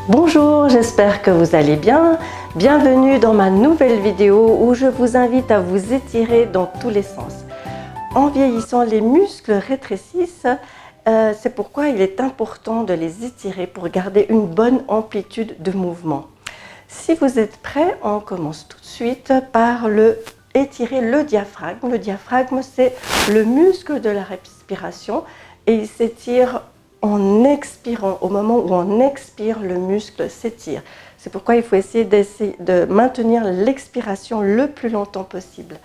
Bonjour, j'espère que vous allez bien. Bienvenue dans ma nouvelle vidéo où je vous invite à vous étirer dans tous les sens. En vieillissant, les muscles rétrécissent, c'est pourquoi il est important de les étirer pour garder une bonne amplitude de mouvement. Si vous êtes prêts, on commence tout de suite par étirer le diaphragme. Le diaphragme, c'est le muscle de la respiration et il s'étire en expirant. Au moment où on expire, le muscle s'étire. C'est pourquoi il faut essayer de maintenir l'expiration le plus longtemps possible.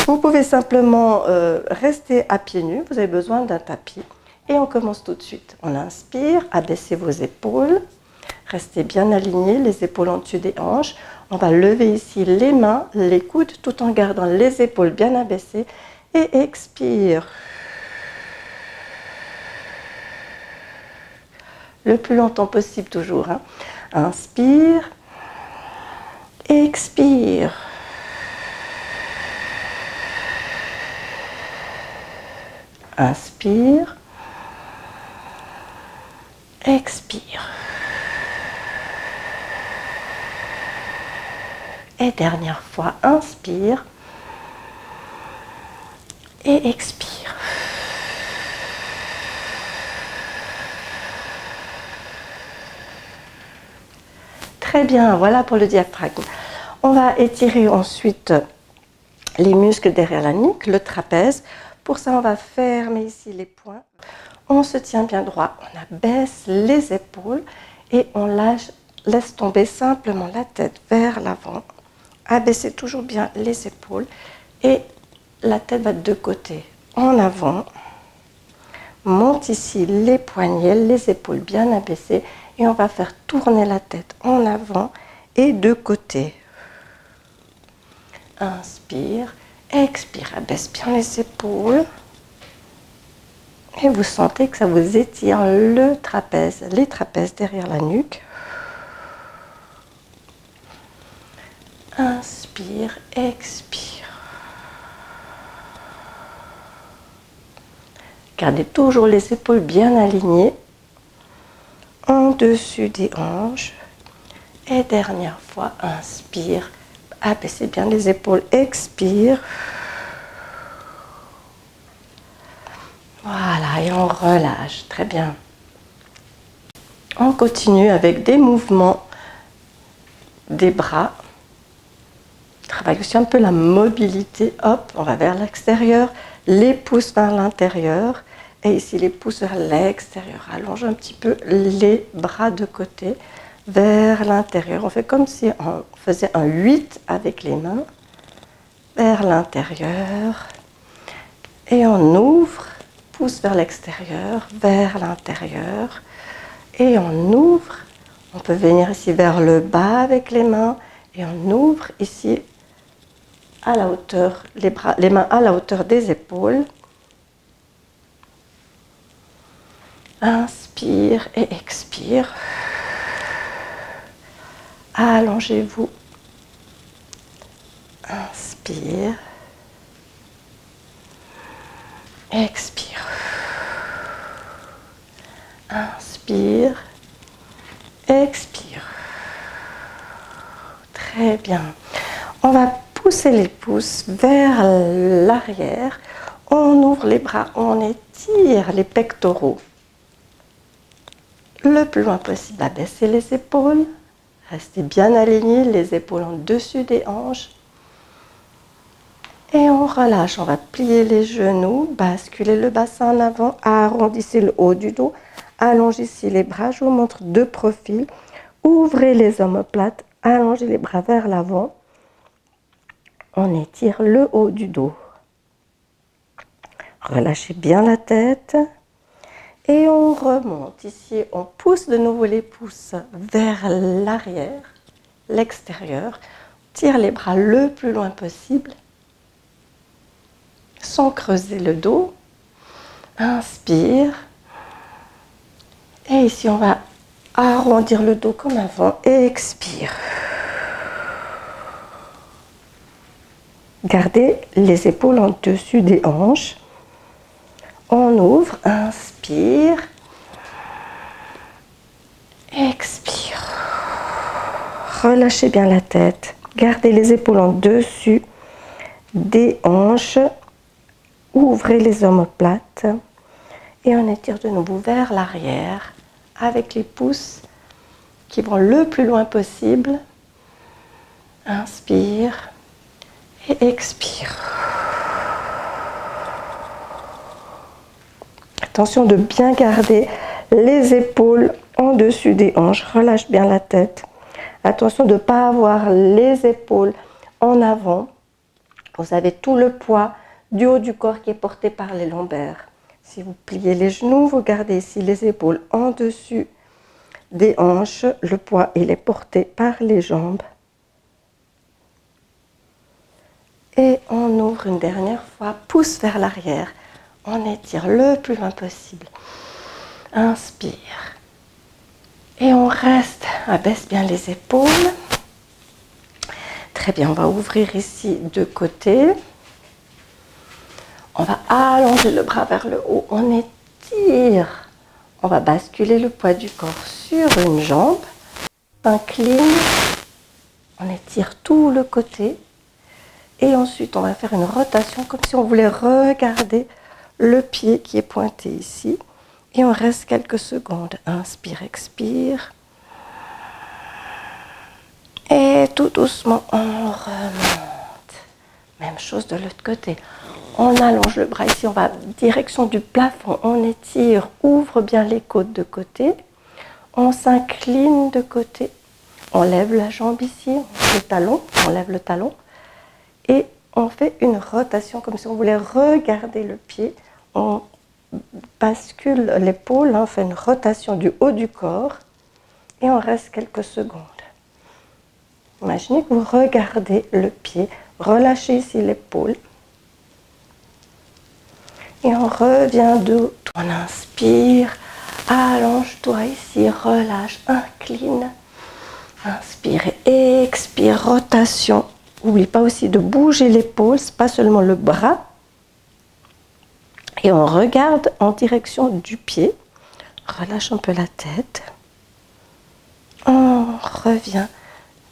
Vous pouvez simplement rester à pieds nus, vous avez besoin d'un tapis. Et on commence tout de suite. On inspire, abaissez vos épaules, restez bien alignés, les épaules en dessus des hanches. On va lever ici les mains, les coudes, tout en gardant les épaules bien abaissées. Et expire. Le plus longtemps possible toujours. Hein. Inspire, expire. Inspire, expire. Et dernière fois, inspire et expire. Très bien, voilà pour le diaphragme. On va étirer ensuite les muscles derrière la nuque, le trapèze. Pour ça, on va fermer ici les poings. On se tient bien droit, on abaisse les épaules et on laisse tomber simplement la tête vers l'avant. Abaissez toujours bien les épaules et la tête va de côté, en avant. Monte ici les poignets, les épaules bien abaissées et on va faire tourner la tête en avant et de côté. Inspire, expire, abaisse bien les épaules. Et vous sentez que ça vous étire le trapèze, les trapèzes derrière la nuque. Inspire, expire. Gardez toujours les épaules bien alignées en dessus des hanches. Et dernière fois, inspire, abaissez bien les épaules, expire. Voilà, et on relâche, très bien. On continue avec des mouvements des bras. On travaille aussi un peu la mobilité, hop, on va vers l'extérieur, les pouces vers l'intérieur. Et ici, les pouces vers l'extérieur. Allonge un petit peu les bras de côté vers l'intérieur. On fait comme si on faisait un 8 avec les mains vers l'intérieur. Et on ouvre. Pousse vers l'extérieur, vers l'intérieur. Et on ouvre. On peut venir ici vers le bas avec les mains. Et on ouvre ici à la hauteur, les mains à la hauteur des épaules. Inspire et expire. Allongez-vous. Inspire. Expire. Inspire. Expire. Très bien. On va pousser les pouces vers l'arrière. On ouvre les bras, on étire les pectoraux. Le plus loin possible, abaissez les épaules. Restez bien alignés, les épaules en dessus des hanches. Et on relâche, on va plier les genoux, basculer le bassin en avant, arrondissez le haut du dos, allongez ici les bras, je vous montre de profil, ouvrez les omoplates, allongez les bras vers l'avant, on étire le haut du dos. Relâchez bien la tête et on remonte ici, on pousse de nouveau les pouces vers l'arrière, l'extérieur, tire les bras le plus loin possible. Sans creuser le dos. Inspire. Et ici, on va arrondir le dos comme avant. Expire. Gardez les épaules en dessus des hanches. On ouvre. Inspire. Expire. relâchez bien la tête. Gardez les épaules en dessus des hanches. Ouvrez les omoplates. Et on étire de nouveau vers l'arrière avec les pouces qui vont le plus loin possible. Inspire et expire. Attention de bien garder les épaules en dessus des hanches. Relâche bien la tête. Attention de ne pas avoir les épaules en avant. Vous avez tout le poids du haut du corps qui est porté par les lombaires. Si vous pliez les genoux, vous gardez ici les épaules en dessus des hanches. Le poids, il est porté par les jambes. Et on ouvre une dernière fois, pouce vers l'arrière. On étire le plus loin possible. Inspire. Et on reste, abaisse bien les épaules. Très bien, on va ouvrir ici de côté. On va allonger le bras vers le haut, on étire. On va basculer le poids du corps sur une jambe. On incline, on étire tout le côté. Et ensuite, on va faire une rotation comme si on voulait regarder le pied qui est pointé ici. Et on reste quelques secondes. Inspire, expire. Et tout doucement, on remonte. Même chose de l'autre côté. On allonge le bras ici, on va direction du plafond. On étire, ouvre bien les côtes de côté. On s'incline de côté. On lève la jambe ici, le talon, on lève le talon. Et on fait une rotation comme si on voulait regarder le pied. On bascule l'épaule, on fait une rotation du haut du corps. Et on reste quelques secondes. Imaginez que vous regardez le pied, relâchez ici l'épaule. Et on revient de on inspire, allonge-toi ici, relâche, incline. Inspire et expire, rotation. N'oublie pas aussi de bouger l'épaule, c'est pas seulement le bras. Et on regarde en direction du pied. Relâche un peu la tête. On revient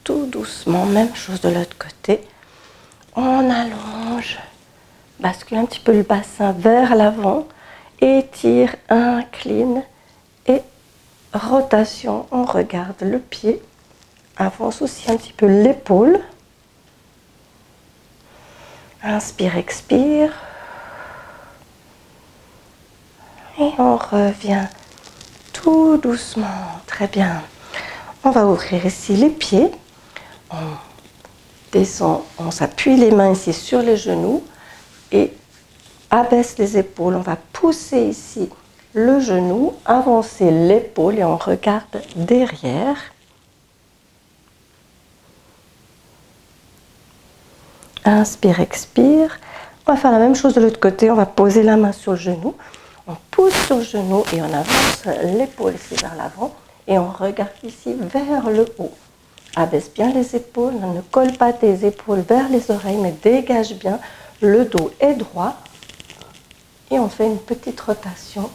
tout doucement, même chose de l'autre côté. On allonge, bascule un petit peu le bassin vers l'avant, étire, incline et rotation. On regarde le pied, avance aussi un petit peu l'épaule. Inspire, expire. Et on revient tout doucement. Très bien. On va ouvrir ici les pieds. On descend, on s'appuie les mains ici sur les genoux et abaisse les épaules. On va pousser ici le genou, avancer l'épaule et on regarde derrière. Inspire, expire. On va faire la même chose de l'autre côté. On va poser la main sur le genou. On pousse sur le genou et on avance l'épaule ici vers l'avant. Et on regarde ici vers le haut. Abaisse bien les épaules. Ne colle pas tes épaules vers les oreilles, mais dégage bien. Le dos est droit. Et on fait une petite rotation.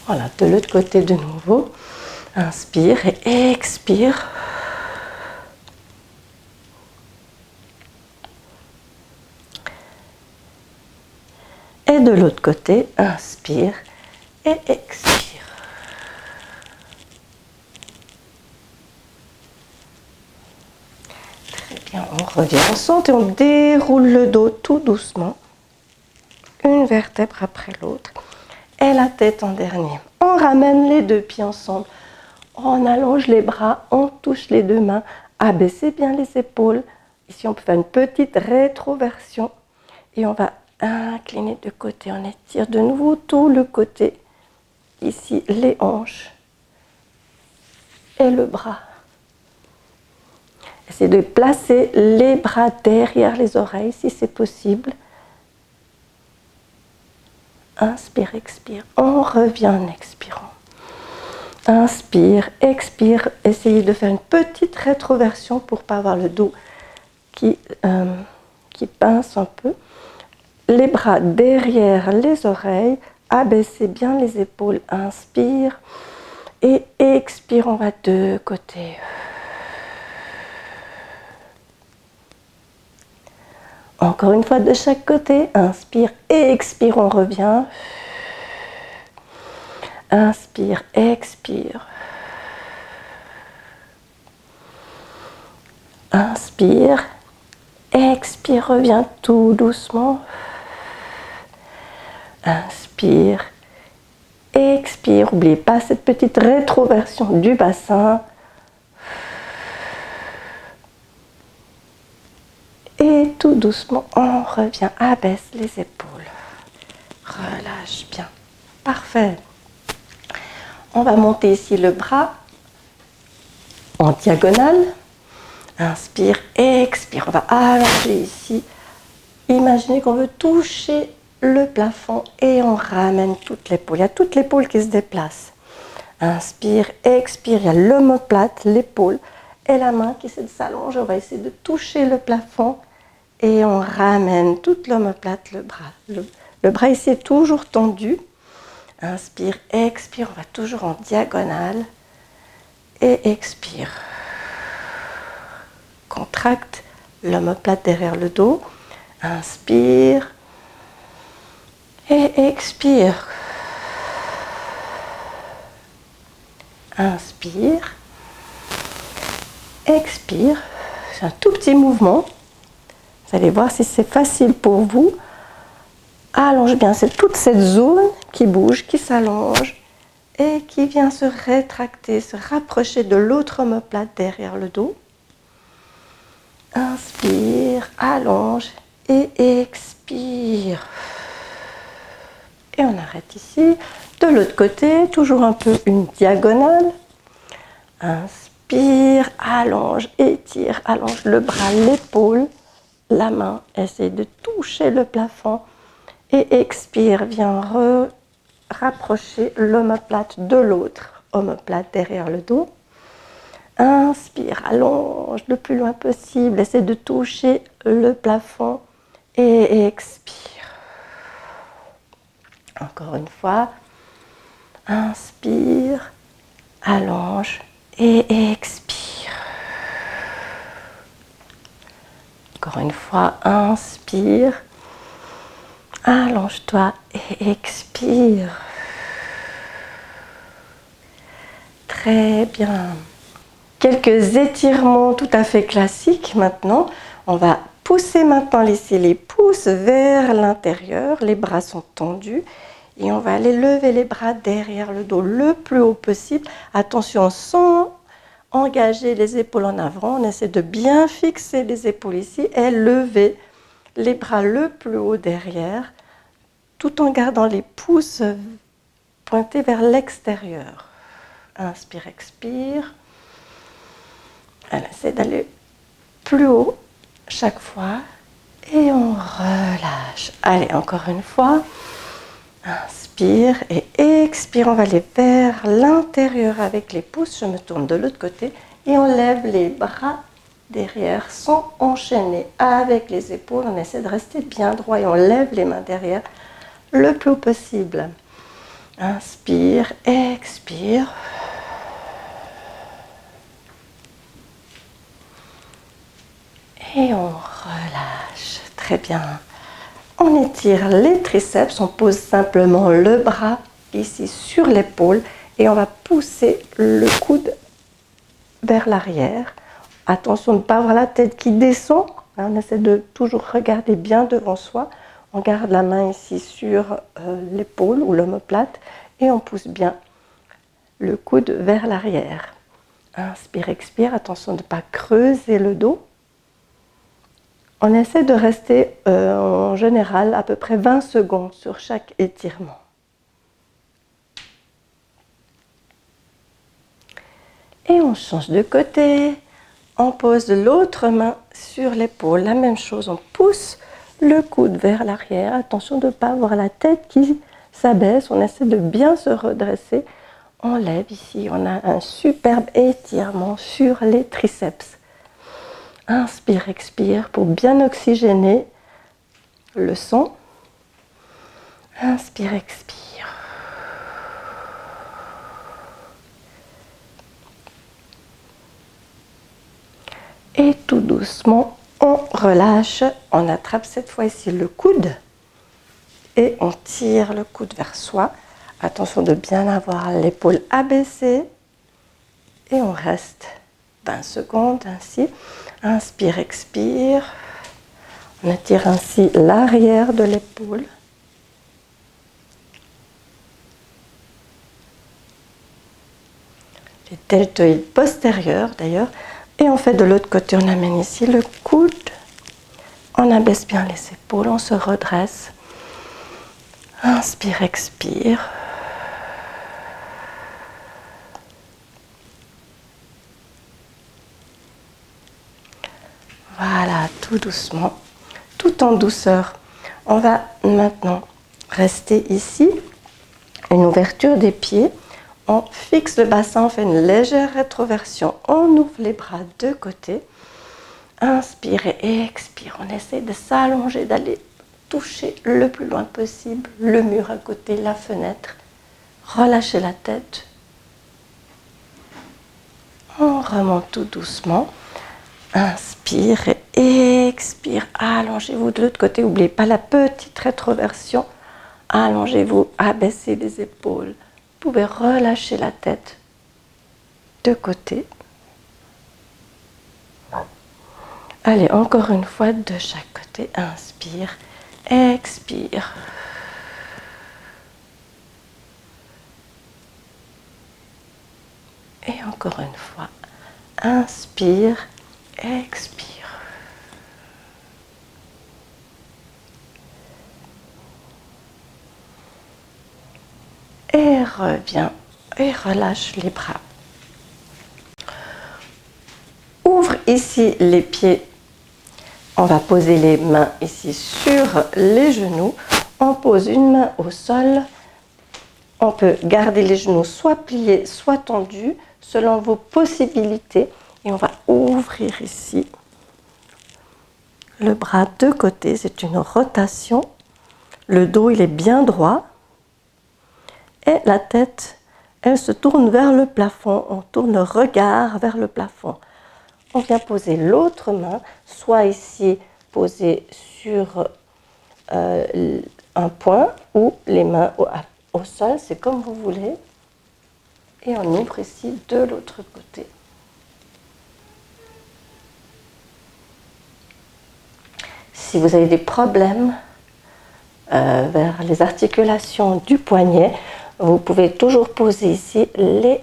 Voilà, de l'autre côté de nouveau. Inspire et expire. Et de l'autre côté, inspire et expire. Très bien, on revient ensemble et on déroule le dos tout doucement. Une vertèbre après l'autre. Et la tête en dernier. On ramène les deux pieds ensemble. On allonge les bras, on touche les deux mains. Abaissez bien les épaules. Ici, on peut faire une petite rétroversion. Et on va incliner de côté, on étire de nouveau tout le côté, ici les hanches et le bras. Essayez de placer les bras derrière les oreilles si c'est possible. Inspire, expire, on revient en expirant. Inspire, expire, essayez de faire une petite rétroversion pour ne pas avoir le dos qui pince un peu. Les bras derrière les oreilles, abaissez bien les épaules, inspire Et expire, on va de côté. Encore une fois de chaque côté. Inspire, expire, on revient. Inspire, expire. Inspire, expire, reviens tout doucement. Inspire, expire. N'oubliez pas cette petite rétroversion du bassin. Et tout doucement, on revient, abaisse les épaules. Relâche bien. Parfait. On va monter ici le bras en diagonale. Inspire, expire. On va allonger ici. Imaginez qu'on veut toucher le plafond et on ramène toute l'épaule. Il y a toute l'épaule qui se déplace. Inspire, expire. Il y a l'omoplate, l'épaule et la main qui s'allonge. On va essayer de toucher le plafond et on ramène toute l'omoplate, le bras. Le bras ici est toujours tendu. Inspire, expire. On va toujours en diagonale et expire. Contracte l'omoplate derrière le dos. Inspire et expire. Inspire, expire. C'est un tout petit mouvement. Vous allez voir si c'est facile pour vous. Allonge bien, c'est toute cette zone qui bouge, qui s'allonge et qui vient se rétracter, se rapprocher de l'autre omoplate derrière le dos. Inspire, allonge et expire. Et on arrête ici. De l'autre côté, toujours un peu une diagonale. Inspire, allonge, étire, allonge le bras, l'épaule, la main. Essaye de toucher le plafond. Et expire, viens rapprocher l'omoplate de l'autre omoplate derrière le dos. Inspire, allonge le plus loin possible. Essaie de toucher le plafond et expire. Encore une fois. Inspire, allonge et expire. Encore une fois, inspire, allonge-toi et expire. Très bien. Quelques étirements tout à fait classiques maintenant. On va pousser maintenant, laisser les pouces vers l'intérieur. Les bras sont tendus. Et on va aller lever les bras derrière le dos le plus haut possible. Attention, sans engager les épaules en avant. On essaie de bien fixer les épaules ici et lever les bras le plus haut derrière, tout en gardant les pouces pointés vers l'extérieur. Inspire, expire. On essaie d'aller plus haut chaque fois et on relâche. Allez, encore une fois. Inspire et expire, on va aller vers l'intérieur avec les pouces. Je me tourne de l'autre côté et on lève les bras derrière sans enchaîner avec les épaules. On essaie de rester bien droit et on lève les mains derrière le plus haut possible. Inspire, expire. Et on relâche. Très bien. On étire les triceps, on pose simplement le bras ici sur l'épaule et on va pousser le coude vers l'arrière. Attention de ne pas avoir la tête qui descend, on essaie de toujours regarder bien devant soi. On garde la main ici sur l'épaule ou l'omoplate et on pousse bien le coude vers l'arrière. Inspire, expire, attention de ne pas creuser le dos. On essaie de rester en général à peu près 20 secondes sur chaque étirement. Et on change de côté. On pose l'autre main sur l'épaule. La même chose, on pousse le coude vers l'arrière. Attention de ne pas avoir la tête qui s'abaisse. On essaie de bien se redresser. On lève ici. On a un superbe étirement sur les triceps. Inspire, expire pour bien oxygéner le sang. Inspire, expire. Et tout doucement, on relâche. On attrape cette fois-ci le coude et on tire le coude vers soi. Attention de bien avoir l'épaule abaissée. Et on reste 20 secondes ainsi. Inspire, expire. On étire ainsi l'arrière de l'épaule. Les deltoïdes postérieurs d'ailleurs. Et on fait de l'autre côté, on amène ici le coude. On abaisse bien les épaules, on se redresse. Inspire, expire. Voilà, tout doucement, tout en douceur. On va maintenant rester ici, une ouverture des pieds. On fixe le bassin, on fait une légère rétroversion. On ouvre les bras de côté. Inspire et expire. On essaie de s'allonger, d'aller toucher le plus loin possible le mur à côté, la fenêtre. Relâchez la tête. On remonte tout doucement. Inspire et expire. Allongez-vous de l'autre côté. N'oubliez pas la petite rétroversion. Allongez-vous, abaissez les épaules. Vous pouvez relâcher la tête de côté. Allez, encore une fois de chaque côté. Inspire, expire. Et encore une fois. Inspire, expire. Et reviens et relâche les bras. Ouvre ici les pieds. On va poser les mains ici sur les genoux. On pose une main au sol. On peut garder les genoux soit pliés, soit tendus, selon vos possibilités. Et on va ouvrir ici le bras de côté. C'est une rotation. Le dos, il est bien droit. Et la tête, elle se tourne vers le plafond. On tourne le regard vers le plafond. On vient poser l'autre main, soit ici posée sur un point ou les mains au sol, c'est comme vous voulez. Et on ouvre ici de l'autre côté. Si vous avez des problèmes vers les articulations du poignet, vous pouvez toujours poser ici les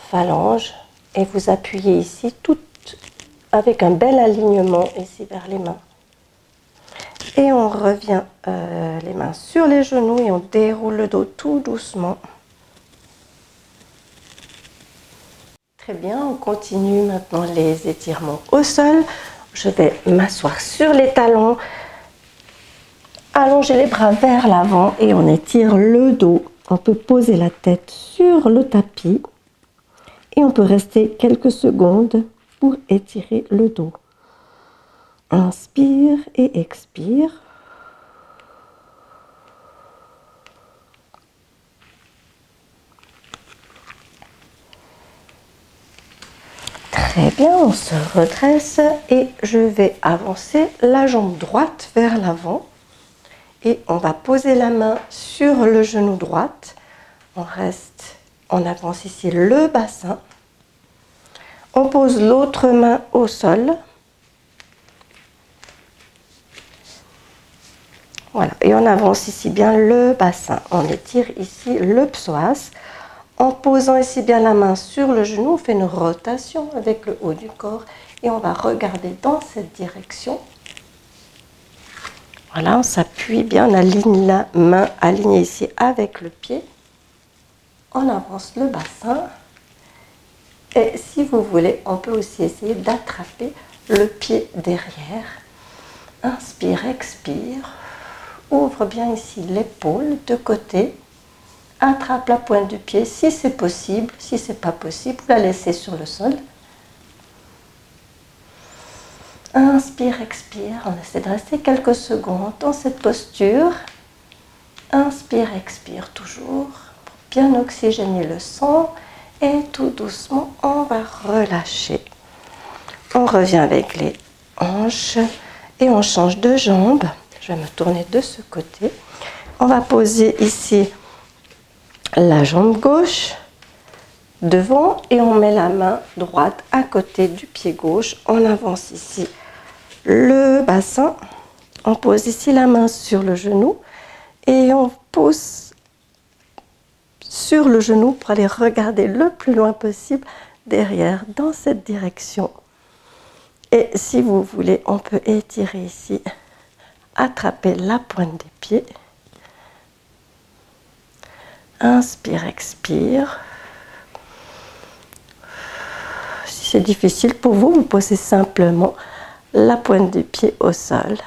phalanges et vous appuyez ici tout avec un bel alignement ici vers les mains. Et on revient les mains sur les genoux et on déroule le dos tout doucement. Très bien, on continue maintenant les étirements au sol. Je vais m'asseoir sur les talons, allonger les bras vers l'avant et on étire le dos. On peut poser la tête sur le tapis et on peut rester quelques secondes pour étirer le dos. Inspire et expire. Très bien, on se redresse et je vais avancer la jambe droite vers l'avant. Et on va poser la main sur le genou droit. On avance ici le bassin. On pose l'autre main au sol. Voilà, et on avance ici bien le bassin. On étire ici le psoas. En posant ici bien la main sur le genou, on fait une rotation avec le haut du corps et on va regarder dans cette direction. Voilà, on s'appuie bien, on aligne la main alignée ici avec le pied. On avance le bassin. Et si vous voulez, on peut aussi essayer d'attraper le pied derrière. Inspire, expire. Ouvre bien ici l'épaule de côté. Attrape la pointe du pied si c'est possible. Si ce n'est pas possible, vous la laissez sur le sol. Inspire, expire. On essaie de rester quelques secondes dans cette posture. Inspire, expire toujours pour bien oxygéner le sang. Et tout doucement, on va relâcher. On revient avec les hanches et on change de jambe. Je vais me tourner de ce côté. On va poser ici la jambe gauche devant et on met la main droite à côté du pied gauche. On avance ici le bassin. On pose ici la main sur le genou et on pose sur le genou pour aller regarder le plus loin possible derrière dans cette direction. Et si vous voulez, on peut étirer ici, attraper la pointe des pieds. Inspire, expire. Si c'est difficile pour vous, vous posez simplement la pointe des pieds au sol.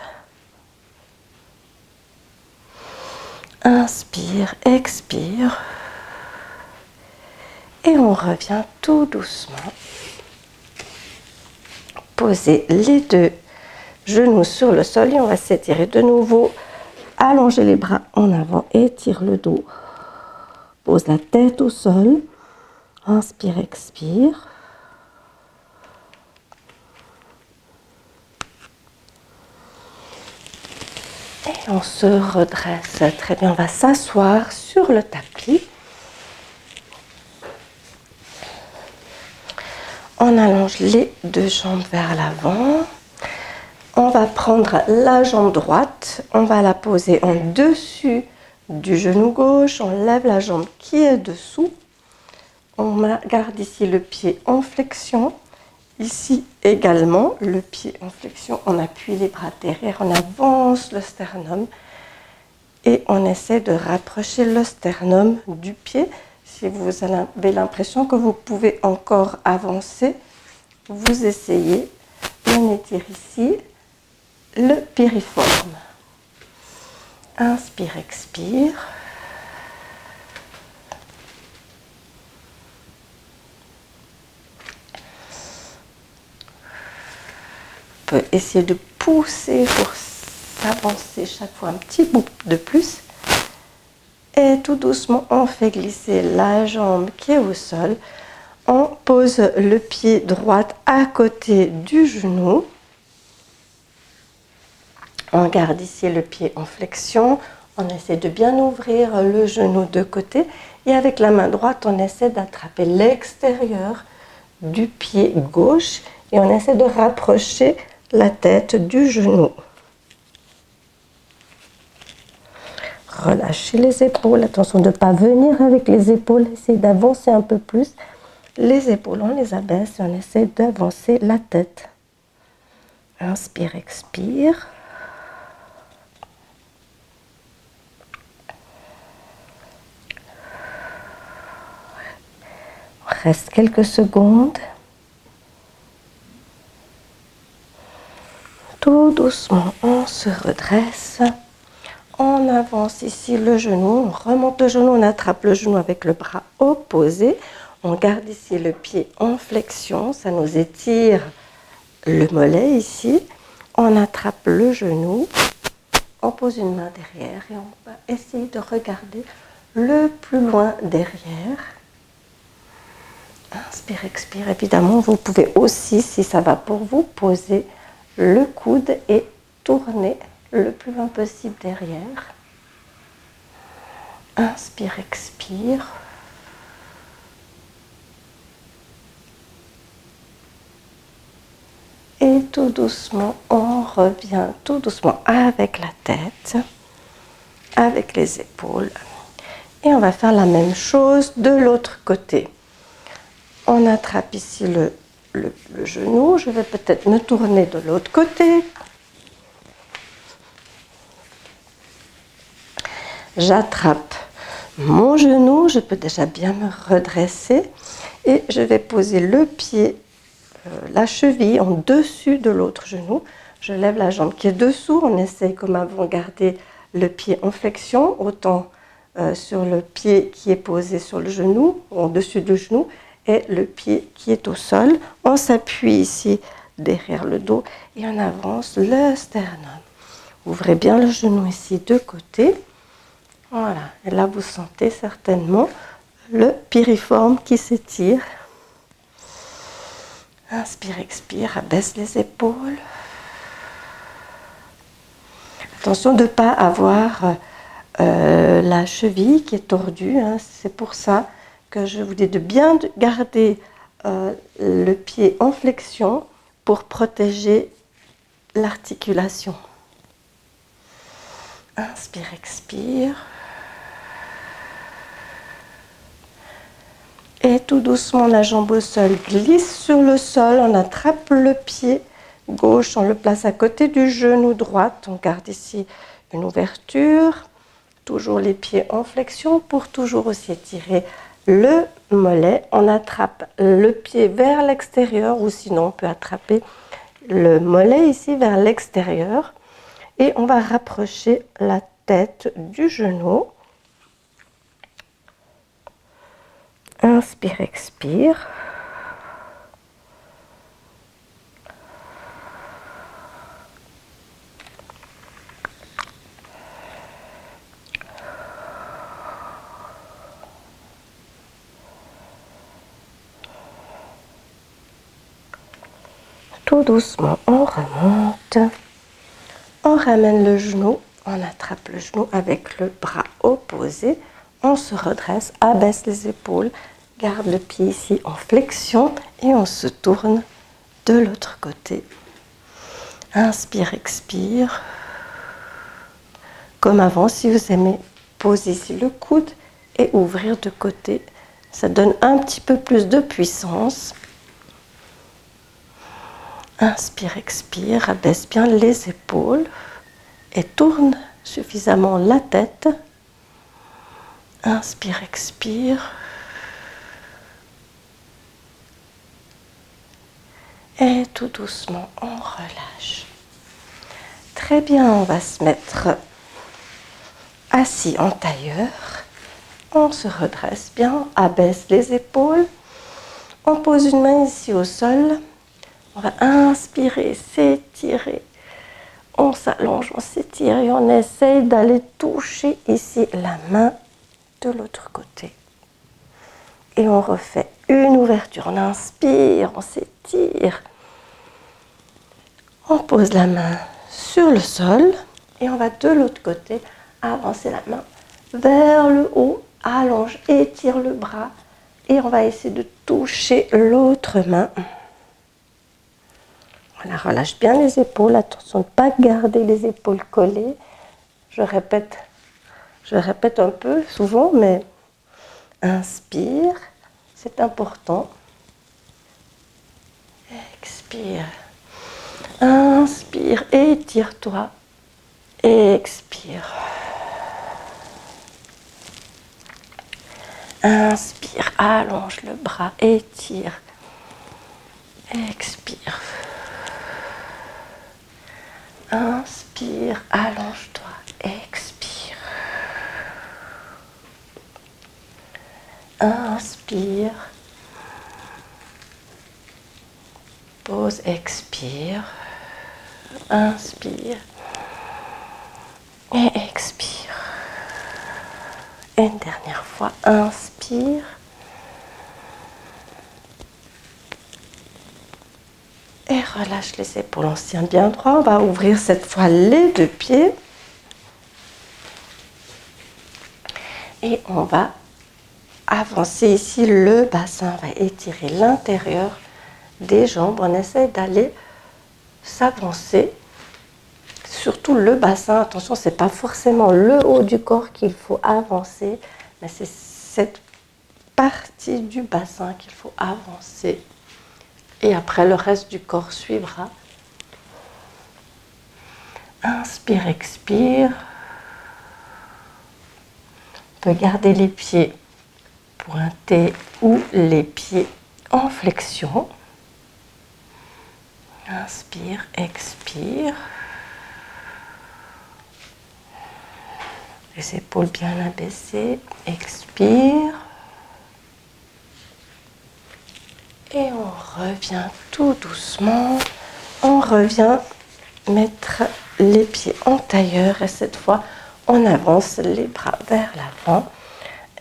Inspire, expire. Et on revient tout doucement. Poser les deux genoux sur le sol et on va s'étirer de nouveau. Allonger les bras en avant, étire le dos. Pose la tête au sol. Inspire, expire. Et on se redresse. Très bien, on va s'asseoir sur le tapis. On allonge les deux jambes vers l'avant. On va prendre la jambe droite. On va la poser en dessus du genou gauche. On lève la jambe qui est dessous. On garde ici le pied en flexion. Ici également, le pied en flexion. On appuie les bras derrière. On avance le sternum. Et on essaie de rapprocher le sternum du pied. Si vous avez l'impression que vous pouvez encore avancer, vous essayez. On étire ici le piriforme. Inspire, expire. On peut essayer de pousser pour s'avancer chaque fois un petit bout de plus. Et tout doucement, on fait glisser la jambe qui est au sol. On pose le pied droit à côté du genou. On garde ici le pied en flexion. On essaie de bien ouvrir le genou de côté. Et avec la main droite, on essaie d'attraper l'extérieur du pied gauche. Et on essaie de rapprocher la tête du genou. Relâchez les épaules. Attention de ne pas venir avec les épaules. Essayez d'avancer un peu plus. Les épaules, on les abaisse et on essaie d'avancer la tête. Inspire, expire. On reste quelques secondes. Tout doucement, on se redresse. On avance ici le genou, on remonte le genou, on attrape le genou avec le bras opposé. On garde ici le pied en flexion, ça nous étire le mollet ici. On attrape le genou, on pose une main derrière et on va essayer de regarder le plus loin derrière. Inspire, expire. Évidemment, vous pouvez aussi, si ça va pour vous, poser le coude et tourner le plus loin possible derrière. Inspire, expire. Et tout doucement, on revient tout doucement avec la tête, avec les épaules. Et on va faire la même chose de l'autre côté. On attrape ici le genou. Je vais peut-être me tourner de l'autre côté. J'attrape mon genou. Je peux déjà bien me redresser. Et je vais poser le pied, la cheville en dessus de l'autre genou. Je lève la jambe qui est dessous. On essaye comme avant de garder le pied en flexion, autant sur le pied qui est posé sur le genou, en dessus du genou, et le pied qui est au sol. On s'appuie ici derrière le dos et on avance le sternum. Ouvrez bien le genou ici de côté. Voilà, et là vous sentez certainement le piriforme qui s'étire. Inspire, expire, abaisse les épaules. Attention de ne pas avoir la cheville qui est tordue, hein. C'est pour ça que je vous dis de bien garder le pied en flexion pour protéger l'articulation. Inspire, expire. Et tout doucement, la jambe au sol glisse sur le sol. On attrape le pied gauche, on le place à côté du genou droit. On garde ici une ouverture. Toujours les pieds en flexion pour toujours aussi étirer le mollet. On attrape le pied vers l'extérieur ou sinon on peut attraper le mollet ici vers l'extérieur. Et on va rapprocher la tête du genou. Inspire, expire. Tout doucement, on remonte. On ramène le genou, on attrape le genou avec le bras opposé. On se redresse, abaisse les épaules, garde le pied ici en flexion et on se tourne de l'autre côté. Inspire, expire. Comme avant, si vous aimez, posez ici le coude et ouvrir de côté. Ça donne un petit peu plus de puissance. Inspire, expire, abaisse bien les épaules et tourne suffisamment la tête. Inspire, expire. Et tout doucement, on relâche. Très bien, on va se mettre assis en tailleur. On se redresse bien, abaisse les épaules. On pose une main ici au sol. On va inspirer, s'étirer. On s'allonge, on s'étire et on essaye d'aller toucher ici la main de l'autre côté. Et on refait une ouverture. On inspire, on s'étire. On pose la main sur le sol et on va de l'autre côté avancer la main vers le haut. Allonge, étire le bras et on va essayer de toucher l'autre main. Voilà, relâche bien les épaules. Attention de ne pas garder les épaules collées. Je répète un peu souvent, mais inspire, c'est important. Expire. Inspire, étire-toi. Expire. Inspire, allonge le bras, étire. Expire. Inspire, allonge-toi, expire. Inspire. Pause, expire. Inspire. Et expire. Une dernière fois, inspire. Et relâche les épaules, on se tient bien droit. On va ouvrir cette fois les deux pieds. Et on va avancer ici le bassin. On va étirer l'intérieur des jambes. On essaie d'aller s'avancer. Surtout le bassin. Attention, ce n'est pas forcément le haut du corps qu'il faut avancer. Mais c'est cette partie du bassin qu'il faut avancer. Et après, le reste du corps suivra. Inspire, expire. On peut garder les pieds pointés ou les pieds en flexion. Inspire, expire. Les épaules bien abaissées. Expire. Et on revient tout doucement. On revient mettre les pieds en tailleur. Et cette fois, on avance les bras vers l'avant.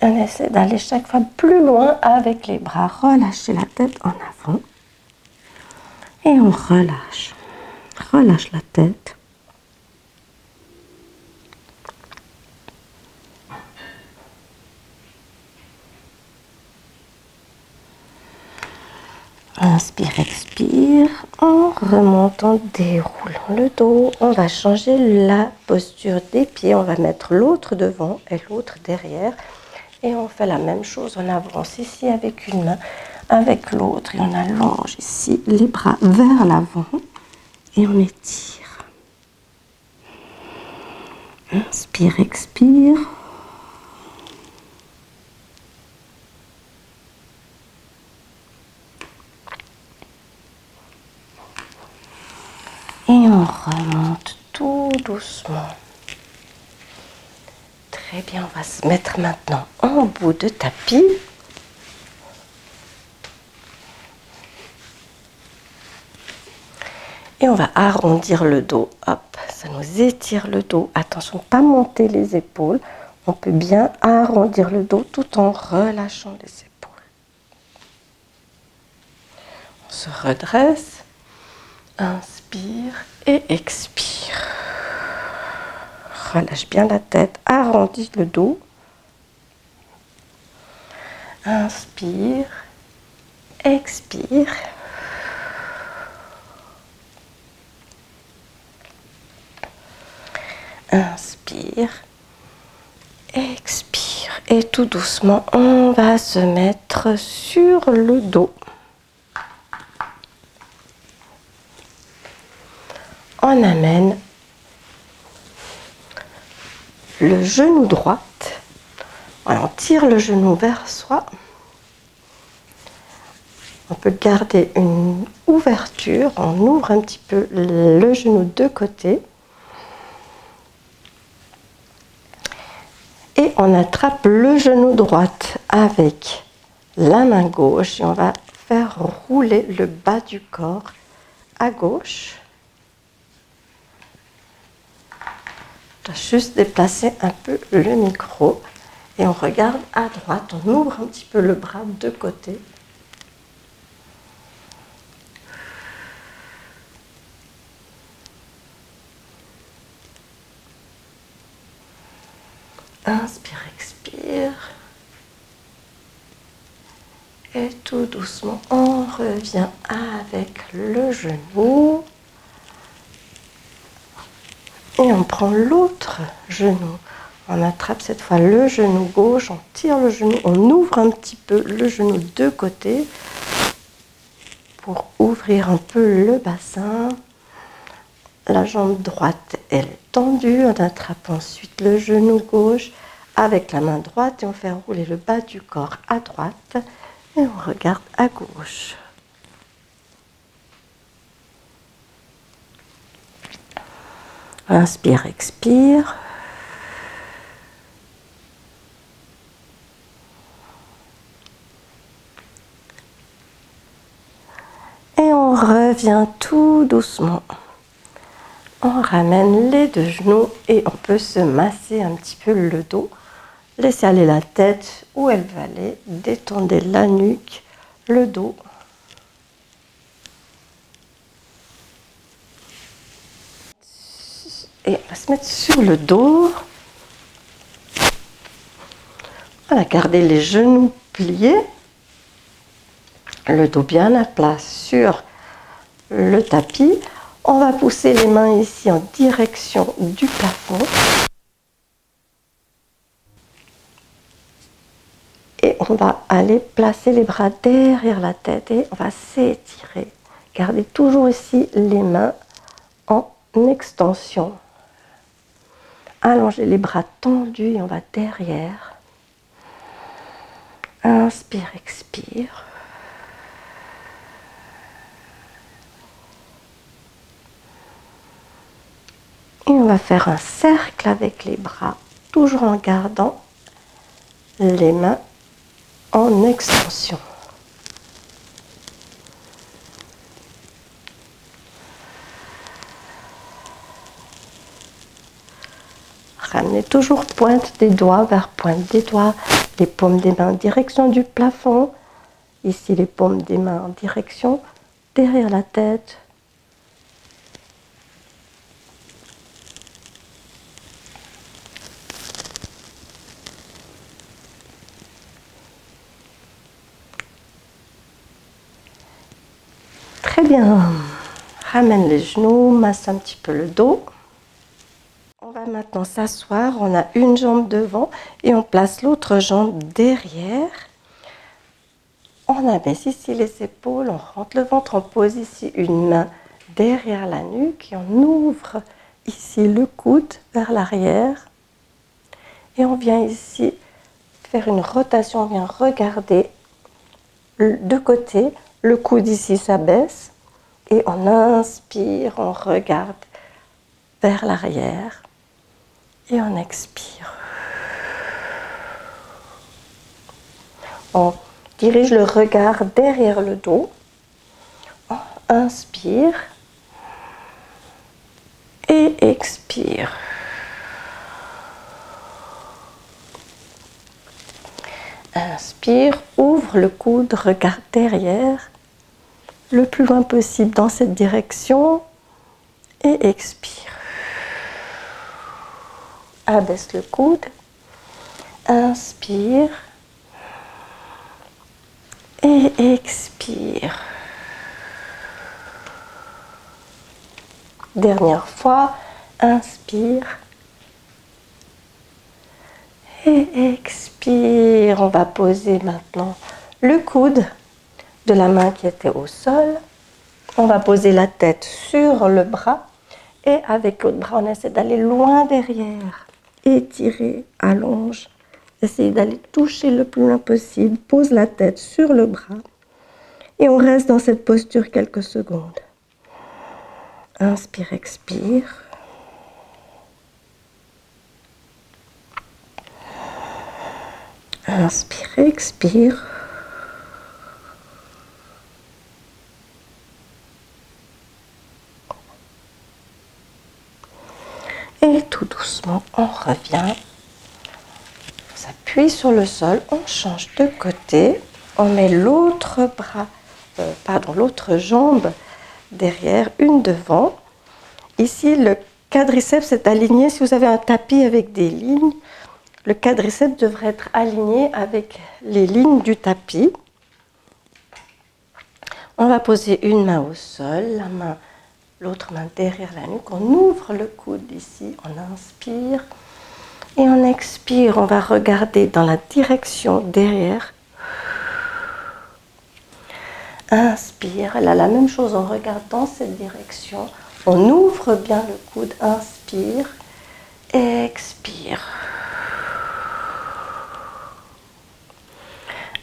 On essaie d'aller chaque fois plus loin avec les bras. Relâchez la tête en avant. Et on relâche. Relâche la tête. Inspire, expire. En remontant, déroulant le dos. On va changer la posture des pieds. On va mettre l'autre devant et l'autre derrière. Et on fait la même chose. On avance ici avec une main, avec l'autre. Et on allonge ici les bras vers l'avant. Et on étire. Inspire, expire. Et on remonte tout doucement. Très bien, on va se mettre maintenant en bout de tapis. Et on va arrondir le dos. Hop, ça nous étire le dos. Attention, pas monter les épaules. On peut bien arrondir le dos tout en relâchant les épaules. On se redresse. Inspire et expire. Relâche bien la tête, arrondis le dos. Inspire, expire. Inspire, expire. Et tout doucement, on va se mettre sur le dos. On amène le genou droit. On tire le genou vers soi. On peut garder une ouverture. On ouvre un petit peu le genou de côté. Et on attrape le genou droit avec la main gauche. Et on va faire rouler le bas du corps à gauche. Je dois juste déplacer un peu le micro. Et on regarde à droite. On ouvre un petit peu le bras de côté. Inspire, expire. Et tout doucement, on revient avec le genou. Et on prend l'autre genou. On attrape cette fois le genou gauche, on tire le genou, on ouvre un petit peu le genou de côté pour ouvrir un peu le bassin. La jambe droite, elle est tendue. On attrape ensuite le genou gauche avec la main droite et on fait rouler le bas du corps à droite et on regarde à gauche. Inspire, expire. Et on revient tout doucement. On ramène les deux genoux et on peut se masser un petit peu le dos. Laissez aller la tête où elle va aller. Détendez la nuque, le dos. Et on va se mettre sur le dos. Voilà, gardez les genoux pliés. Le dos bien à plat sur le tapis. On va pousser les mains ici en direction du plafond. Et on va aller placer les bras derrière la tête et on va s'étirer. Gardez toujours ici les mains en extension. Allongez les bras tendus et on va derrière. Inspire, expire. Et on va faire un cercle avec les bras, toujours en gardant les mains en extension. Ramenez toujours pointe des doigts vers pointe des doigts, les paumes des mains en direction du plafond. Ici, les paumes des mains en direction derrière la tête. Très bien. Ramène les genoux, masse un petit peu le dos. On va maintenant s'asseoir. On a une jambe devant et on place l'autre jambe derrière. On abaisse ici les épaules, on rentre le ventre, on pose ici une main derrière la nuque et on ouvre ici le coude vers l'arrière. Et on vient ici faire une rotation, on vient regarder de côté, le coude ici s'abaisse et on inspire, on regarde vers l'arrière et on expire. On dirige le regard derrière le dos, on inspire et expire. Inspire, ouvre le coude, regarde derrière, le plus loin possible dans cette direction et expire. Abaisse le coude, inspire et expire. Dernière fois, inspire et expire. On va poser maintenant le coude de la main qui était au sol. On va poser la tête sur le bras et avec l'autre bras, on essaie d'aller loin derrière. Étirer, allonge. Essayez d'aller toucher le plus loin possible. Pose la tête sur le bras et on reste dans cette posture quelques secondes. Inspire, expire. Inspire, expire. Et tout doucement, on revient. On s'appuie sur le sol, on change de côté. On met l'autre l'autre jambe derrière, une devant. Ici, le quadriceps est aligné. Si vous avez un tapis avec des lignes, le quadriceps devrait être aligné avec les lignes du tapis. On va poser une main au sol, l'autre main derrière la nuque. On ouvre le coude ici, on inspire et on expire. On va regarder dans la direction derrière. Inspire, là la même chose, on regarde dans cette direction. On ouvre bien le coude, inspire, expire.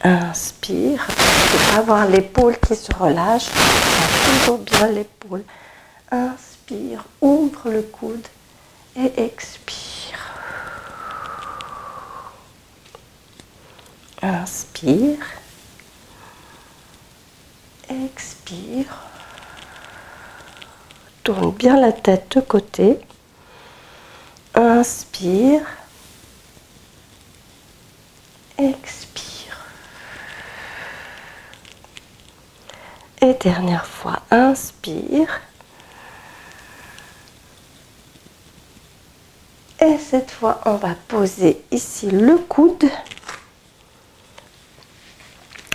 Inspire, il faut avoir l'épaule qui se relâche, on toujours bien l'épaule. Inspire, ouvre le coude et expire. Inspire, expire. Tourne bien la tête de côté. Inspire, expire. Et dernière fois, inspire. Et cette fois, on va poser ici le coude.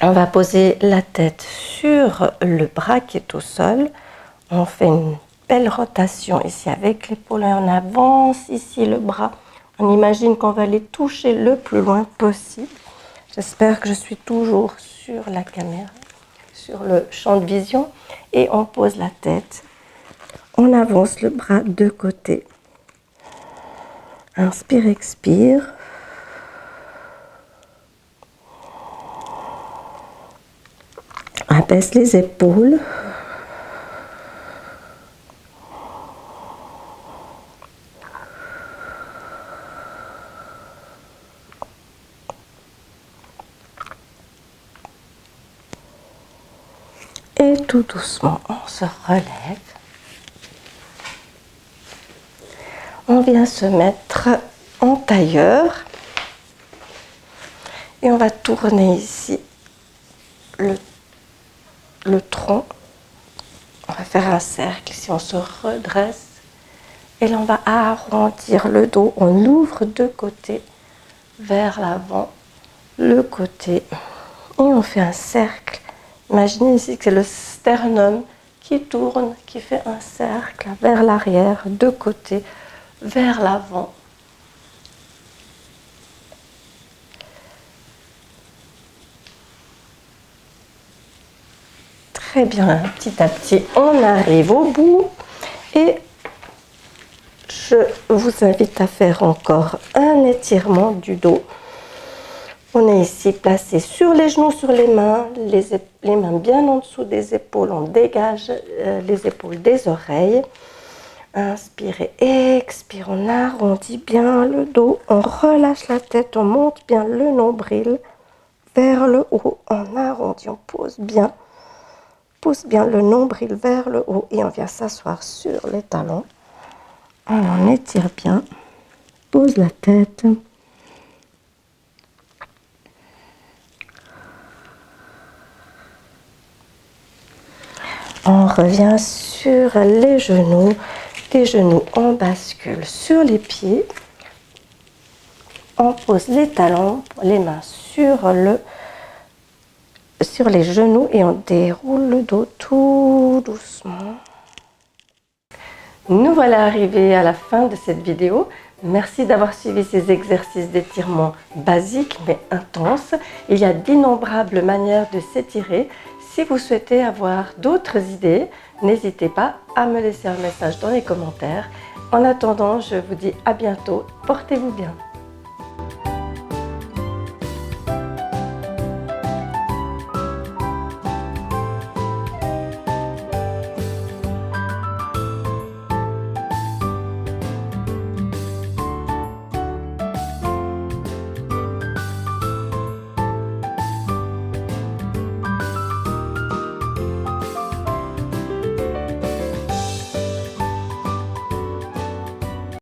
On va poser la tête sur le bras qui est au sol. On fait une belle rotation ici avec l'épaule et on avance ici le bras. On imagine qu'on va aller toucher le plus loin possible. J'espère que je suis toujours sur la caméra, sur le champ de vision. Et on pose la tête. On avance le bras de côté. Inspire, expire. Abaisse les épaules. Et tout doucement, on se relève. On vient se mettre en tailleur. Et on va tourner ici le tronc faire un cercle. Si on se redresse, et là on va arrondir le dos. On ouvre de côté vers l'avant, le côté, et on fait un cercle. Imaginez ici que c'est le sternum qui tourne, qui fait un cercle vers l'arrière, de côté, vers l'avant. Très bien, petit à petit, on arrive au bout et je vous invite à faire encore un étirement du dos. On est ici placé sur les genoux, sur les mains bien en dessous des épaules. On dégage les épaules des oreilles. Inspirez, expire, on arrondit bien le dos, on relâche la tête, on monte bien le nombril vers le haut, on arrondit, on pousse bien le nombril vers le haut et on vient s'asseoir sur les talons. On étire bien, pose la tête. On revient sur les genoux on bascule sur les pieds. On pose les talons, les mains sur les genoux et on déroule le dos tout doucement. Nous voilà arrivés à la fin de cette vidéo. Merci d'avoir suivi ces exercices d'étirement basiques mais intenses. Il y a d'innombrables manières de s'étirer. Si vous souhaitez avoir d'autres idées, n'hésitez pas à me laisser un message dans les commentaires. En attendant, je vous dis à bientôt. Portez-vous bien.